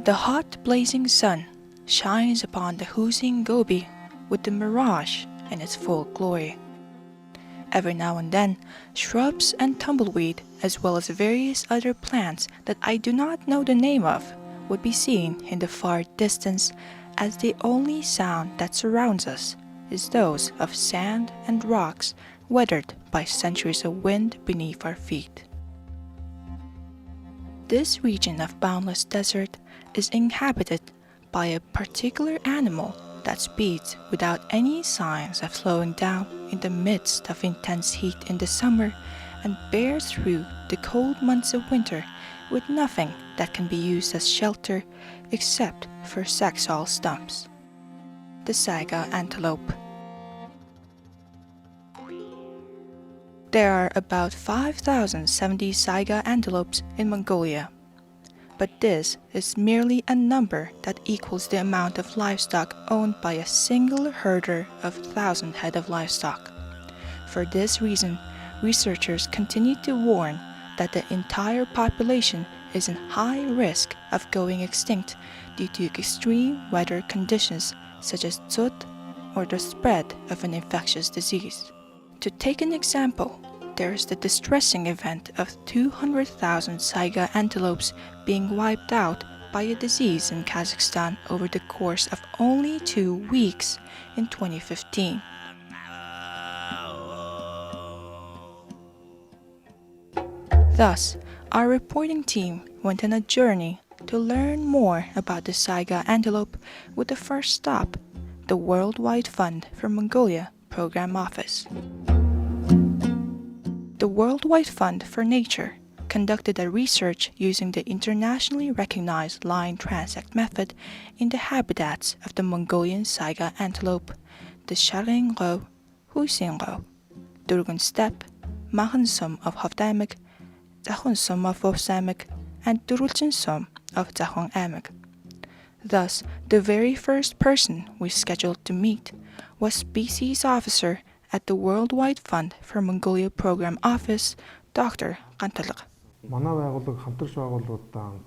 The hot blazing sun shines upon the oozing Gobi with the mirage in its full glory. Every now and then, shrubs and tumbleweed, as well as various other plants that I do not know the name of, would be seen in the far distance, as the only sound that surrounds us is those of sand and rocks weathered by centuries of wind beneath our feet. This region of boundless desert is inhabited by a particular animal that speeds without any signs of slowing down in the midst of intense heat in the summer and bears through the cold months of winter with nothing that can be used as shelter except for saxaul stumps. The saiga antelope. There are about 5,070 saiga antelopes in Mongolia, but this is merely a number that equals the amount of livestock owned by a single herder of 1,000 head of livestock. For this reason, researchers continue to warn that the entire population is in high risk of going extinct due to extreme weather conditions such as tsut or the spread of an infectious disease. To take an example, there is the distressing event of 200,000 saiga antelopes being wiped out by a disease in Kazakhstan over the course of only 2 weeks in 2015. Thus, our reporting team went on a journey to learn more about the saiga antelope with the first stop, the Worldwide Fund for Mongolia Program Office. The Worldwide Fund for Nature conducted a research using the internationally recognized line transect method in the habitats of the Mongolian saiga antelope, the Sharingo, Huisingo, Durgun steppe, Mahansum of Hovdamik, Zahunsum of Vossamik, and Durulchinsum of Zahong Thus, the very first person we scheduled to meet was Species Officer at the Worldwide Fund for Mongolia Program Office, Dr. Ганtalга. Манай байгууллага хамтарч байгууллагуудаа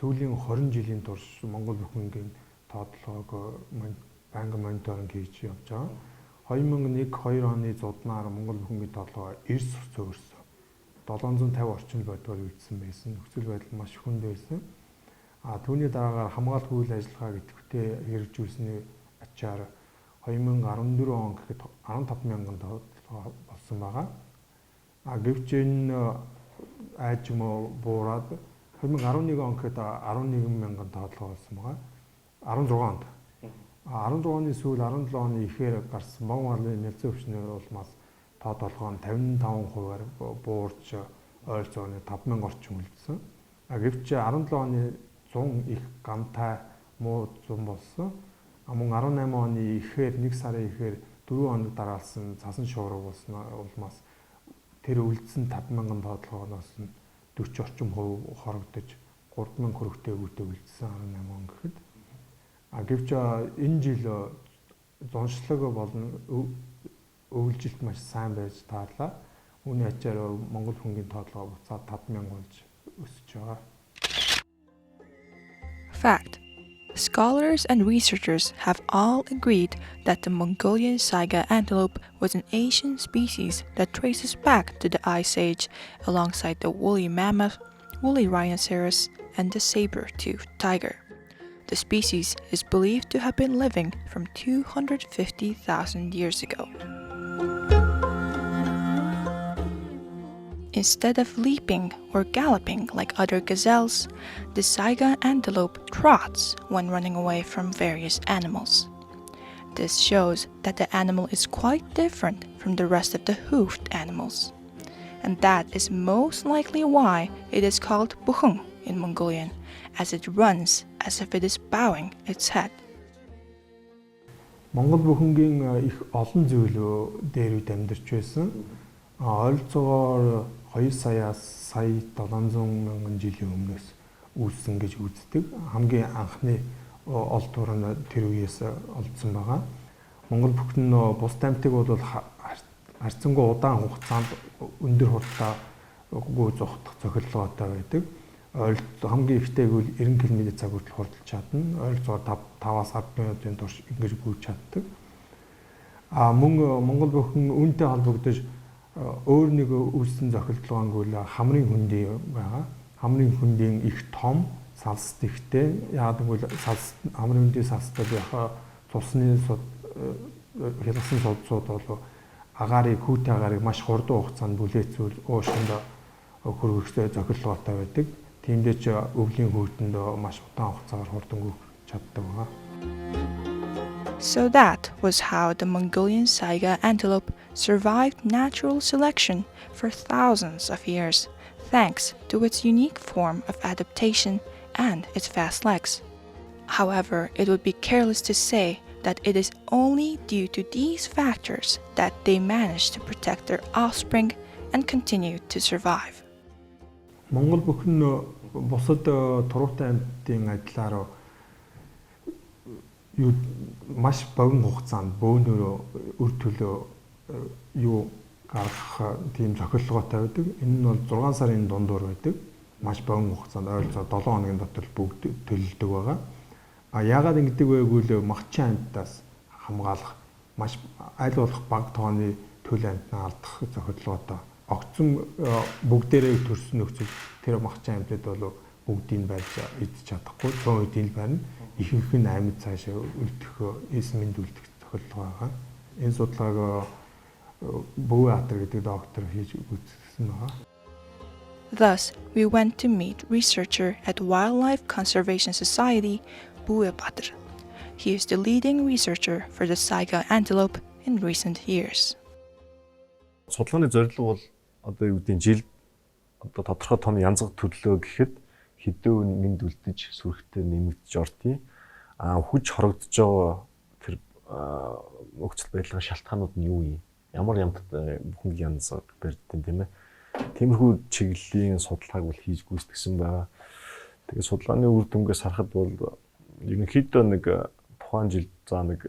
сүүлийн 20 жилийн турш Монгол бүхнгийн тоотлогоог банк мониторинг хийж явж байгаа. 2001-2 оны зуднаар Монгол бүхнгийн тоотлогоо эрс зөөрсөн. 750 орчим бодгоор үйдсэн байсан. Нөхцөл байдал маш хүнд байсан. Түүний дараагаар хамгаалалт үйл ажиллагаа гэдэгтээ хэрэгжүүлсэний ачаар 2014 он гэхэд 15,000 тоотлого болсон байгаа. Гэвч энэ айжмоо буураад 2011 он гэхэд 11,000 тоотлого болсон байгаа. 16 онд. 16 оны сүүл 17 оны ихээр гарсан Монгол нэлээд өвчнөр улмаас тоотлого нь 55%-аар буурч ойролцоогоор 5,000 орчим үлдсэн. Гэвч 17 оны 100 их гамтай муу зам болсон. Мөн 18 оны ихээр 1 сарын ихээр 4 хоног дараалсан цасан шуурга болсон улмаас тэр үлдсэн 5,000 тоотлогоноос нь 40 орчим хувь хорогдож 3,000 хүрэхтэй өвөдөө үлдсэн 18 он гэхэд. Гэвч энэ жил зоншлог болон өвлжилт маш сайн байж таарлаа. Үүний ачаар Монгол хүнгийн тоотлого буцаад 5,000 болж өсөж байгаа. Fact. Scholars and researchers have all agreed that the Mongolian saiga antelope was an ancient species that traces back to the Ice Age alongside the woolly mammoth, woolly rhinoceros, and the saber-toothed tiger. The species is believed to have been living from 250,000 years ago. Instead of leaping or galloping like other gazelles, the saiga antelope trots when running away from various animals. This shows that the animal is quite different from the rest of the hoofed animals. And that is most likely why it is called buhung in Mongolian, as it runs as if it is bowing its head. Монгол бүхнгийн их олон зүйлөө дээр үед амьдарч байсан. Ойролцоогоор 2 саяас сая 700 мянган жилийн өмнөөс үүссэн гэж үздэг. Хамгийн анхны олд тур нь тэр үеэс олдсон байгаа. Монгол бүхэн бус амьтыг бол харьцангуй удаан хугацаанд өндөр хурдтай гүү зогтох цохирлоготой байдаг. хамгийн ихтэйг бол 90 км цаг хүртэл хурдж чадна. Ойролцоогоор 5-аас 10 минутын турш ингэж гүйж чаддаг. Мөн Монгол бүхэн үүнтэй холбогдож өөр нэг үүссэн зохицолгоонгүй л хамрын хүндий байгаа. Хамрын хүндийн их том, салст ихтэй. Яг гэвэл хамрын хүндийн салстад яхаа цусны хялгасан судсууд бол хүүтэй агаарыг маш хурдан хугацаанд бүлээцүүл уушгинд хөрвөхтэй зохицолгоотой байдаг. Тиймдээ ч өвлийн хүүтэнд маш удаан хугацаагаар хурдан гүйх чаддаг байна. So that was how the Mongolian saiga antelope survived natural selection for thousands of years, thanks to its unique form of adaptation and its fast legs. However, it would be careless to say that it is only due to these factors that they managed to protect their offspring and continue to survive. Монгол бүхэн бусад туруутай амьтдын адилаар маш богино хугацаанд бөөнөрөө үр төлөө гаргах тийм зохицолгоотой байдаг. Энэ нь бол 6 сарын дундуур байдаг. Маш богино хугацаанд ойролцоогоор 7 хоногийн дотор бүгд төлөлдөг байгаа. Яагаад ингэдэг вэ гэвэл махчин амьтдаас хамгаалах маш аль болох бага тооны төлөв амьтнаа алдах зохицолгоотой. Огцон бүгдээрээ төрсөн нөхцөл тэр махчин амьтад бол бүгдийг барьж идэж чадахгүй. Цөөн үеийн барина. Ихэнх нь амьд цаашаа үлдэх, эсмэнд үлдэх зохицолгоо байгаа. Энэ судалгааг Бөөатар гэдэг доктор хийж үзсэн байгаа. Thus, we went to meet researcher at Wildlife Conservation Society, Bөөatар. He is the leading researcher for the saiga antelope in recent years. Судалгааны зорилго бол одоо юу гэдэг жилд одоо тодорхой том янзгах төрлөө гэхэд хэдэн минд үлдэж сүрхтээ нэмэгдэж ордгийг хүч хорогдож байгаа тэр нөхцөл байдлын шалтгаанууд нь юу юм? Ямар бүхэн янз барьдیں۔ Тийм ээ. Тиймэрхүү чиглэлийн судалгааг бол хийж гүйцэтгэсэн байгаа. Тэгээд судалгааны үр дүнгээс харахад бол ерөнхийдөө нэг тухайн жилд за нэг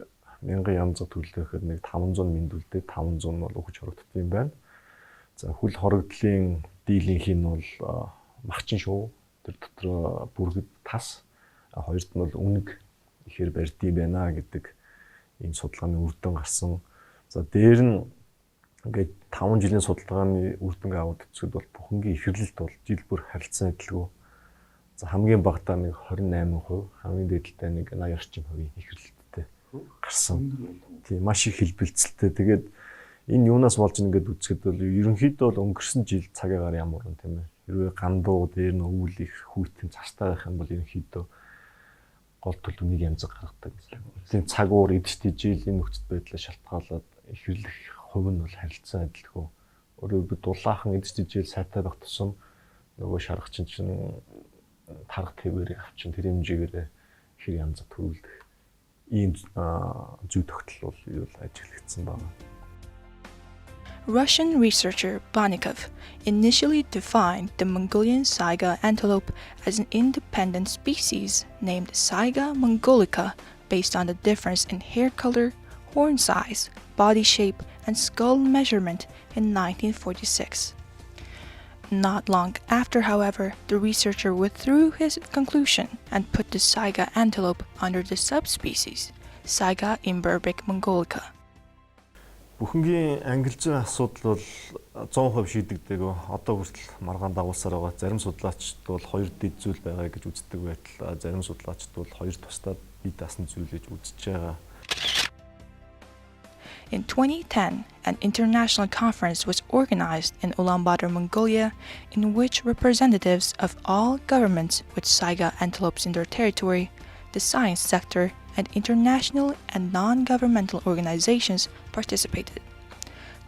1000 янзгах төрлөөхөд нэг 500 минд үлдээд 500 нь бол хүч хорогдсон юм байна. За хүл хорогдлын дийлэнх нь бол махчин шүү. Тэр дотор бүргэд тас, хоёрт нь бол үнэг ихээр барьдсан байна гэдэг ийм судалгааны үр дүн гарсан. За дээр нь ингээд 5 жилийн судалгааны үр дүнг аваад үзэхэд бол бүхэнгийн ихэрлэлт бол жил бүр харилцан адилгүй. За хамгийн багадаа нэг 28%, хамгийн дээдлээ нэг 80 орчим хувийн ихэрлэлттэй гарсан. Тийм маш их хэлбэлцэлтэй. Тэгээд энэ юунаас болж ингээд үзэхэд бол ерөнхийдөө бол өнгөрсөн жил цагаагаар ямар юм тийм ээ. Хэрвээ гандуу дээр нь өвөл их хүйтэн цастаа байх юм бол ерөнхийдөө гол төлөвнийг янзаг гаргадаг гэсэн. Тийм цаг уур эдштэй жилийн нөхцөл байдлаа шалтгаалаад ихэрлэх хувь нь бол харилцан адилгүй. Өөрөөр хэлбэл дулаахан эдштэй жил сайтай байх тусам нөгөө шаргачин чинь тарга твэрийг авчин тэр хэмжээгээр ихэр янзаг төрүүлдэг. Ийм зүй тогтол бол юу ажиглагдсан байна. Russian researcher Banikov initially defined the Mongolian saiga antelope as an independent species named Saiga mongolica based on the difference in hair color, horn size, body shape, and skull measurement in 1946. Not long after, however, the researcher withdrew his conclusion and put the saiga antelope under the subspecies Saiga imberbic mongolica. Бүхэнгийн ангилжийн асуудал бол 100% шийдэгдэг. Одоо хүртэл маргаан дагуулсаар байгаа. Зарим судлаачид бол хоёр дэд зүйл байгаа гэж үздэг байтал зарим судлаачид бол хоёр тусдаа бие даасан зүйл гэж үзэж байгаа. In 2010, an international conference was organized in Ulaanbaatar, Mongolia, in which representatives of all governments with saiga antelopes in their territory, the science sector, and international and non-governmental organizations participated.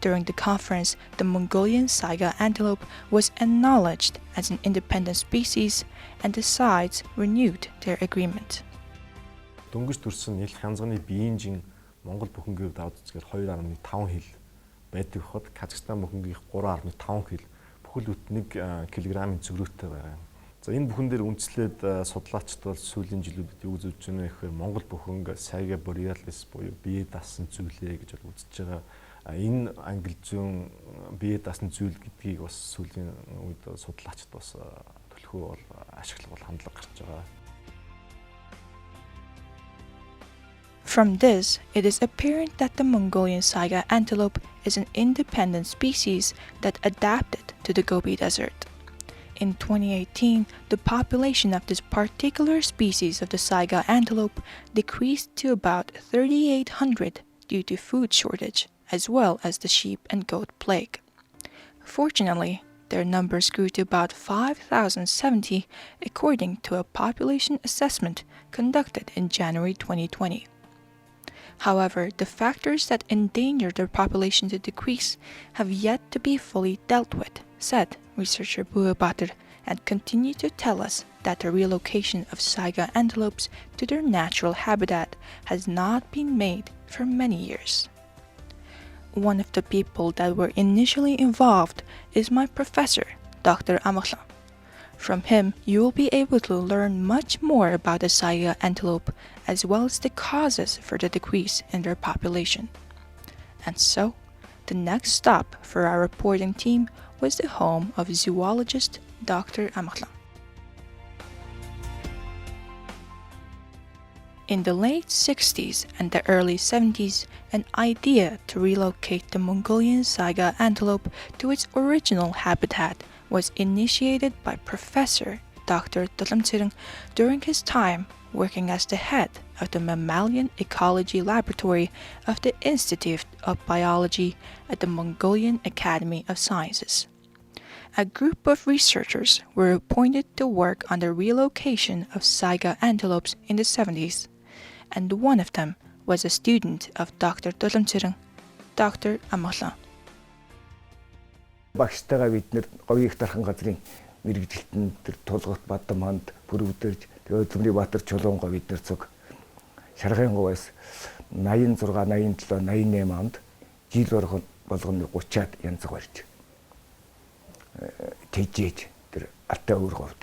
During the conference, the Mongolian saiga antelope was acknowledged as an independent species, and the sides renewed their agreement. Дөнгөж төрсэн ил хянзганы биеинжин Монгол бүхэнгээр даваад үзэхээр 2.5 хил байдаг хот Казахстан бүхэнгийн 3.5 хил бүхэл бүт 1 кг-ийн цөгрөөтэй байгаа юм. За энэ бүхэн дээр үндэслээд судлаачид бол сүүлийн жилүүдэд юу гэж үзэж байна гэхээр Монгол бүхэнг saiga borealis буюу бие даасан зүйлээ гэж үзэж байгаа. Энэ ангил зүүн бие даасан зүйл гэдгийг бас сүүлийн үед судлаачид бас төлөвлөхөө бол ашиглах бол хандлага гарч байгаа. From this, it is apparent that the Mongolian saiga antelope is an independent species that adapted to the Gobi Desert. In 2018, the population of this particular species of the saiga antelope decreased to about 3,800 due to food shortage, as well as the sheep and goat plague. Fortunately, their numbers grew to about 5,070 according to a population assessment conducted in January 2020. However, the factors that endanger their population to decrease have yet to be fully dealt with, said researcher Buabatir, and continue to tell us that the relocation of saiga antelopes to their natural habitat has not been made for many years. One of the people that were initially involved is my professor, Dr. Amaklan. From him, you will be able to learn much more about the saiga antelope as well as the causes for the decrease in their population. And so, the next stop for our reporting team was the home of zoologist Dr. Amaklan. In the late 60s and the early 70s, an idea to relocate the Mongolian saiga antelope to its original habitat was initiated by Professor Dr. Tulamtsirang during his time working as the head of the Mammalian Ecology Laboratory of the Institute of Biology at the Mongolian Academy of Sciences. A group of researchers were appointed to work on the relocation of saiga antelopes in the 70s, and one of them was a student of Dr. Tulamtsirang, Dr. Amaklan. Багштайгаа бид нэр говийг тархан газрын мэрэгжилтэн тэр тулгот Бадамханд бүрөвдөрж тэгээ Өдөрмний Баатар Чулуунгаа бид нэр цуг Шаргын говоос 86 87 88 онд жил болгоны 30-аад янзаг барьж тэжээж тэр алтай өөр говьд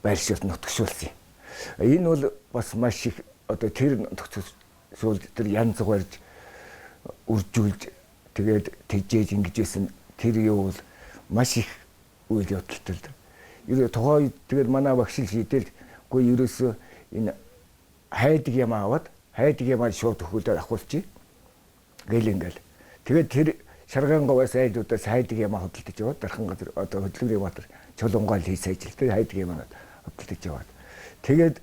байршилт нутгшуулсан. Энэ бол бас маш их одоо тэр нутгшуул тэр янзаг барьж үржүүлж тэгээд тэжээж ингэжсэн тэр юу бол маш их үйл явдалтай л. Ерөө тухай тэгээд манай багш шийдэл үгүй ерөөсөө энэ хайдаг юм аваад хайдаг юм шууд хөлөөр ахуулчих. Гэл ингээл. Тэгээд тэр Шаргын говоос айлуудаас хайдаг юм хөдөлдөж яваад дархан газар одоо хөдөлгөөний Баатар Чулуунгаа л хийс ажилтай хайдаг юм хөдөлдөж яваад. Тэгээд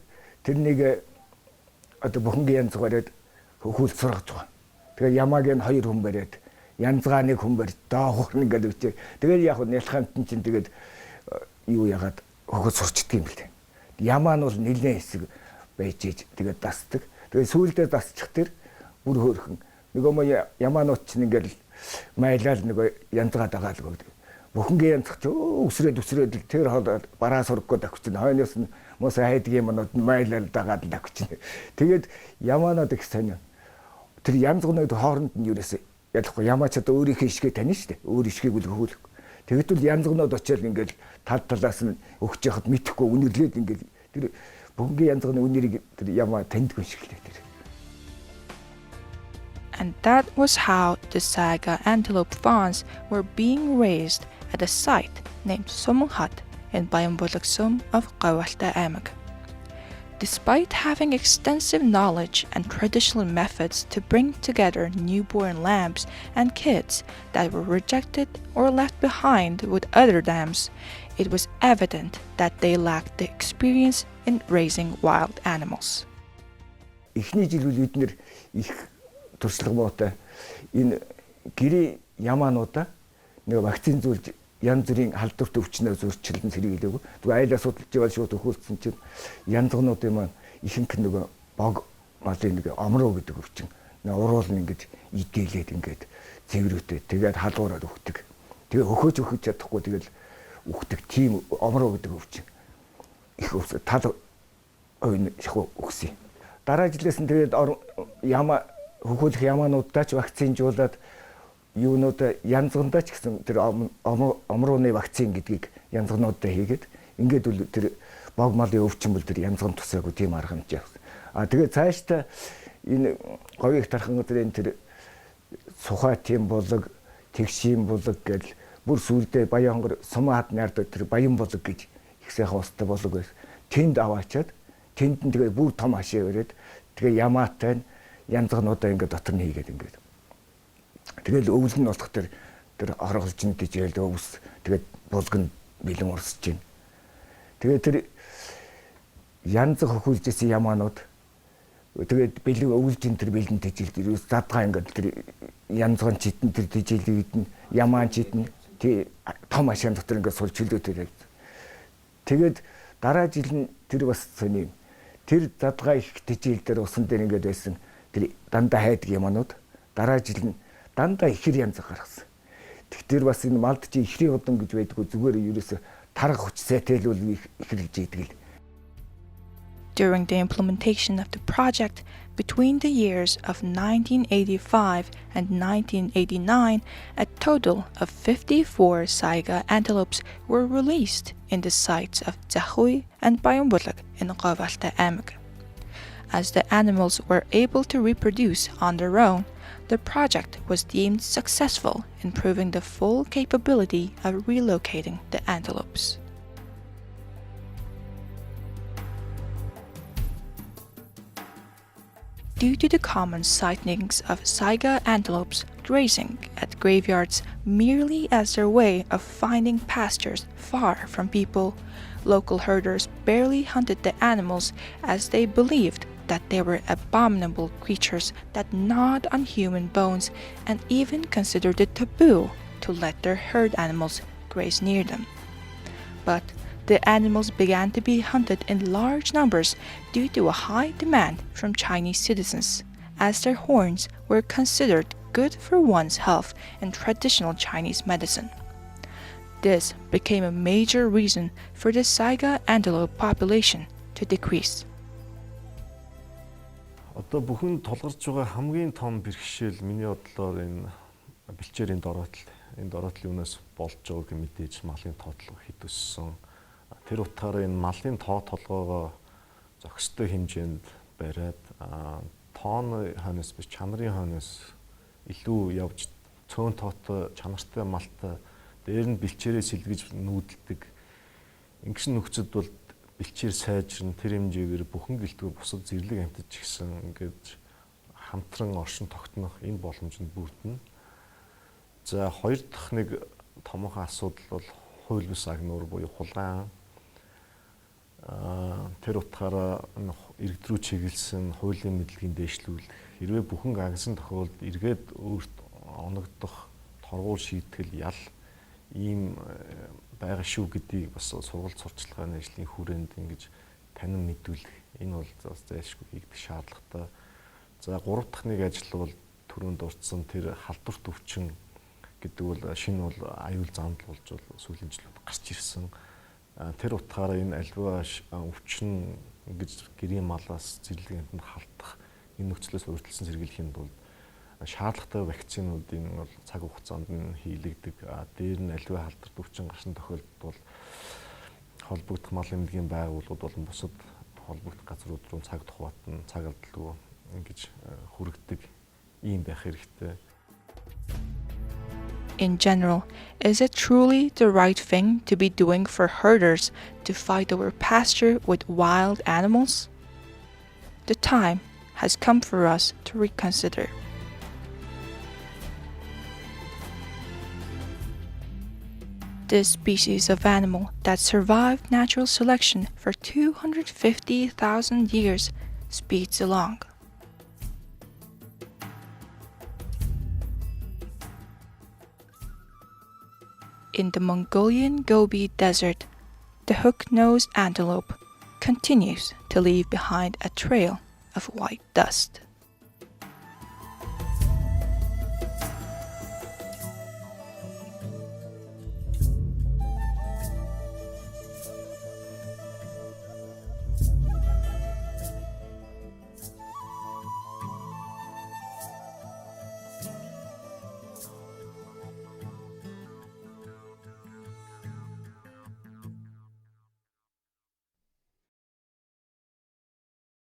тэрнийг одоо бүхэнгийн янз бариад хөхүүл сургаж байгаа. Тэгээд ямааг нь 2 хүн бариад янзгаа нэг хүн барь доохор ингээд өчөө. Тэгээд яг нь ялхаант чинь тэгээд юу ягаад хөхөд сурчдаг юм бэл тэ. Ямаа нь бол нэлээд хэсэг байж ийж тэгээд дасдаг. Тэгээд сүүлдээ дасчих тэр бүр хөөрхөн. Нөгөө мо ямаанууд чинь ингээд майлал нөгөө янзгаа дагаал гэдэг. Бүхэнгийн янзх ч өсрөөд тэр хоол бараа сургахгүй давчихна. Хойноос нь мос хайдаг юмнууд майлал дагаад давчихна. Тэгээд ямаанууд их сонио. Тэр янзгнууд хооронд нь юурээс ялахгүй ямаач одоо өөрийнхөө ишгээ тань штэ. Өөр ишгээг үл хөвөлөх. Тэгэд бол янзгнууд очиад ингээд тал талаас нь өгч яхад мэдхгүй үнэрлээд ингээд тэр бүхэнгийн янзгны үнэрийг тэр ямаа таньдгүй шиг л тэр. And that was how the saiga antelope fawns were being raised at a site named Somonghat in Bayambulaksum of Qawalta Amag. Despite having extensive knowledge and traditional methods to bring together newborn lambs and kids that were rejected or left behind with other lambs, it was evident that they lacked the experience in raising wild animals. Эхний жил бид нэр их туршлагатай энэ гэрээ ямаануудаа нэг вакцин зүйлж янз бүрийн халдварт өвчнөө зурчлан сэргийлэв. Зүгээр айл асуудалж байгаа шууд өхүүлсэн чинь янзгнуудын маань ихэнх нэг бог малын нэг омроо гэдэг өвчин. Нэг уруулна ингэж идээлээд ингээд цэврүүтэй тэгээд халуураад өгдөг. Тэгээ өгөөж чадахгүй тэгэл өгдөг тийм омроо гэдэг өвчин. Их өвс тал ойн шахуу өгсөн. Дараа жилээс нь тэгээд яма хөхүүлэх ямаануудаа ч вакцинжуулаад юунуудаа янзгандаа ч гэсэн тэр омрууны вакцин гэдгийг янзгнуудаа хийгээд ингээд үл тэр бог малын өвчин бол тэр янзган тусаагүй тийм арга хэмжээ. Тэгээд цаашдаа энэ говийг тархан өдрийн тэр сухай тийм болог тэгшийн болог гэл бүр сүйдээ Баян хонгор Сумаат найрдаг тэр Баян болог гэж их сайхан устай болог байсан. Тэнд аваачаад тэнд нь тэгээ бүр том хашаа өрөөд тэгээ ямаатай янзгнуудаа ингээд дотор нь хийгээд ингээд. Тэгэл өвөл нь болох тэр орголж нь тийжээл өвс тэгээд булган бэлэн урсж байна. Тэгээд тэр янз хөхүүлжсэн ямаанууд тэгээд бэлэн өвөлж ин тэр бэлэн тийжээл ерөөс задгаа ингээд тэр янзган читэн тэр тийжээлээд нь ямаан читэн тий том хашаан дотор ингээд сул чөлөө тэрэг. Тэгээд дараа жил нь тэр бас сони тэр задгаа их тийжээл дээр усан дээр ингээд байсан тэр дандаа хайдаг ямаанууд дараа жил нь дандаа ихэр янз гаргасан. Тэгэхээр бас энэ малд чи ихрийн удам гэж байдгүй зүгээр ерөөсө тарга хүч сайтэлүүл ихэрлж идэг л. During the implementation of the project between the years of 1985 and 1989, a total of 54 saiga antelopes were released in the sites of Zahui and Bayambulak in Govalta Amag. As the animals were able to reproduce on their own, the project was deemed successful in proving the full capability of relocating the antelopes. Due to the common sightings of saiga antelopes grazing at graveyards merely as their way of finding pastures far from people, local herders barely hunted the animals as they believed that they were abominable creatures that gnawed on human bones and even considered it taboo to let their herd animals graze near them. But the animals began to be hunted in large numbers due to a high demand from Chinese citizens, as their horns were considered good for one's health in traditional Chinese medicine. This became a major reason for the saiga antelope population to decrease. Одоо бүхэн тулгарч байгаа хамгийн том бэрхшээл миний бодлоор энэ бэлчээрийн дороотл. Энэ дороотлын үнээс болж байгааг мэдээж малын тоотлого хэд өссөн. Тэр утгаараа энэ малын тоо толгоогоо зохистой хэмжээнд бариад тооны хойноос биш чанарын хойноос илүү явж цөөн тоотой чанартай малтай дээр нь бэлчээрээ сэлгэж нүүдэлдэг. Ингэсэн нөхцөд бол бэлчээр сайжрын тэр хэмжээгээр бүхэн гэлтгүй бусад зэрлэг амьтад ч гэсэн ингээд хамтран оршин тогтнох энэ боломжинд бүрдэнэ. За хоёр дахь нэг томоохон асуудал бол хууль бус агнуур буюу хулгайн. Тэр утгаараа иргэдрүү чиглэсэн хуулийн мэдлэгийн дээшлүүлэх хэрвээ бүхэн агсан тохиолдолд эргээд өөрт оногдох торгуул шийтгэл ял ийм байгаа шүү гэдгийг бас сургалт сурчлагын ажлын хүрээнд ингэж танин мэдүүлэх энэ бол бас зайлшгүй хийгдэх шаардлагатай. За гурав дахь нэг ажил бол түрүүнд дурдсан тэр халдварт өвчин гэдэг бол шинэ бол аюул зандал болж сүүлийн жилүүд гарч ирсэн. Тэр утгаараа энэ альва өвчин ингэж гэрийн малаас зэрлэг амтнд халтах энэ нөхцлөөс урьдчилсан сэргийлэхийн тулд шаардлагатай вакцинуудын бол цаг хугацаанд нь хийлэгдэг. Дээр нь альва халдварт өвчин гарсан тохиолдолд бол холбогдох малын эмнэлгийн байгууллагууд болон бусад холбогдох газрууд руу цаг тухватан цаг алдалгүй ингэж хүргэдэг ийм байх хэрэгтэй. In general, is it truly the right thing to be doing for herders to fight over pasture with wild animals? The time has come for us to reconsider. This species of animal that survived natural selection for 250,000 years speeds along. In the Mongolian Gobi Desert, the hook-nosed antelope continues to leave behind a trail of white dust.